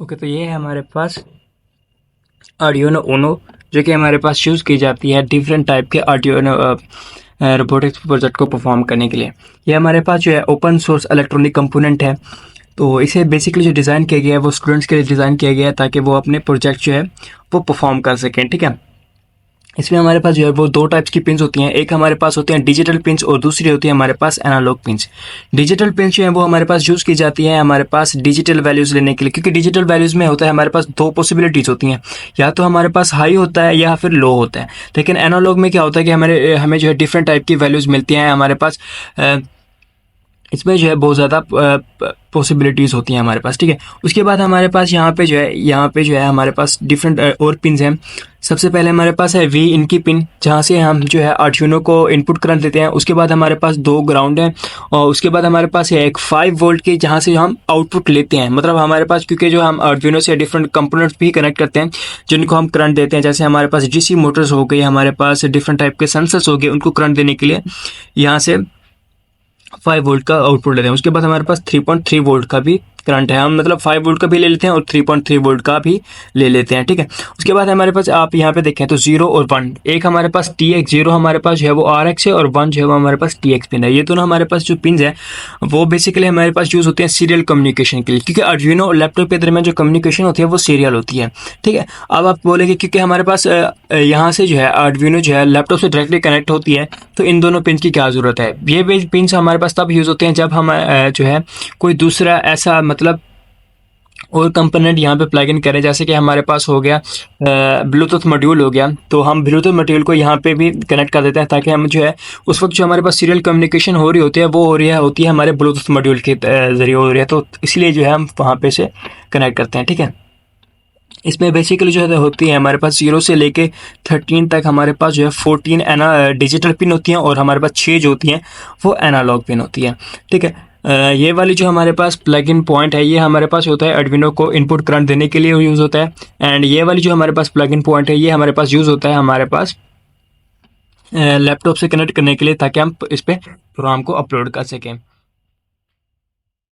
Okay, तो ये है हमारे पास आर्डिनो ऊनो, जो कि हमारे पास यूज़ की जाती है डिफरेंट टाइप के आर्डिनो रोबोटिक्स प्रोजेक्ट को परफॉर्म करने के लिए। ये हमारे पास जो है ओपन सोर्स इलेक्ट्रॉनिक कंपोनेंट है। तो इसे बेसिकली जो डिज़ाइन किया गया है वो स्टूडेंट्स के लिए डिज़ाइन किया गया है ताकि वो अपने प्रोजेक्ट जो है वो परफॉर्म कर सकें। ठीक है, इसमें हमारे पास जो है वो दो टाइप्स की पिंस होती हैं। एक हमारे पास होते हैं डिजिटल पिंस और दूसरी होती है हमारे पास एनालॉग पिंस। डिजिटल पिंस जो है वो हमारे पास यूज़ की जाती है हमारे पास डिजिटल वैल्यूज़ लेने के लिए, क्योंकि डिजिटल वैल्यूज़ में होता है हमारे पास दो पॉसिबिलिटीज़ होती हैं, या तो हमारे पास हाई होता है या फिर लो होता है। लेकिन एनालॉग में क्या होता है कि हमें जो है डिफरेंट टाइप की वैल्यूज़ मिलती हैं हमारे पास। इसमें जो है बहुत ज़्यादा पॉसिबिलिटीज़ होती हैं हमारे पास। ठीक है, उसके बाद हमारे पास यहाँ पे जो है हमारे पास डिफरेंट और पिन्स हैं। सबसे पहले हमारे पास है वी इन की पिन, जहाँ से हम जो है आर्डिनो को इनपुट करंट देते हैं। उसके बाद हमारे पास दो ग्राउंड हैं और उसके बाद हमारे पास है एक 5 वोल्ट की, जहाँ से हम आउटपुट लेते हैं। मतलब हमारे पास, क्योंकि जो हम आर्डिनो से डिफरेंट कंपोनेंट्स भी कनेक्ट करते हैं जिनको हम करंट देते हैं, जैसे हमारे पास डीसी मोटर्स हो गई, हमारे पास डिफरेंट टाइप के सेंसर्स हो गए, उनको करंट देने के लिए यहाँ से 5 वोल्ट का आउटपुट लेते हैं। उसके बाद हमारे पास 3.3 वोल्ट का भी करंट है, हम मतलब 5 वोल्ट का भी ले लेते हैं और 3.3 वोल्ट का भी ले लेते हैं। ठीक है, उसके बाद हमारे पास आप यहाँ पे देखें तो 0 और 1, एक हमारे पास TX, 0 हमारे पास जो है वो RX है और 1 जो है वो हमारे पास TX पिन है। ये दोनों हमारे पास जो पिन है वो बेसिकली हमारे पास यूज़ होते हैं सीरियल कम्युनिकेशन के लिए, क्योंकि आर्डिनो और लैपटॉप के दरमियान जो कम्युनिकेशन होती है वो सीरियल होती है। ठीक है, अब आप बोलेंगे क्योंकि हमारे पास यहाँ से जो है आर्डिनो जो है लैपटॉप से डायरेक्टली कनेक्ट होती है, तो इन दोनों पिन की क्या ज़रूरत है। ये पिन हमारे पास तब यूज़ होते हैं जब हम जो है कोई दूसरा ऐसा मतलब और कंपोनेंट यहाँ पे प्लग इन करें, जैसे कि हमारे पास हो गया ब्लूटूथ मॉड्यूल हो गया, तो हम ब्लूटूथ मॉड्यूल को यहाँ पे भी कनेक्ट कर देते हैं ताकि हम जो है उस वक्त जो हमारे पास सीरियल कम्युनिकेशन हो रही होती है वो होती है हमारे ब्लूटूथ मॉड्यूल के ज़रिए हो रही है, तो इसलिए जो है हम वहाँ पे से कनेक्ट करते हैं। ठीक है, इसमें बेसिकली जो है होती है हमारे पास 0 से लेके 13 तक हमारे पास जो है 14 डिजिटल पिन होती हैं और हमारे पास 6 जो होती हैं वो एनालॉग पिन होती है। ठीक है, ये वाली जो हमारे पास प्लग इन पॉइंट है ये हमारे पास होता है आर्डिनो को इनपुट करंट देने के लिए यूज़ होता है। एंड ये वाली जो हमारे पास प्लग इन पॉइंट है ये हमारे पास यूज़ होता है हमारे पास लैपटॉप से कनेक्ट करने के लिए, ताकि हम इस पर प्रोग्राम को अपलोड कर सकें।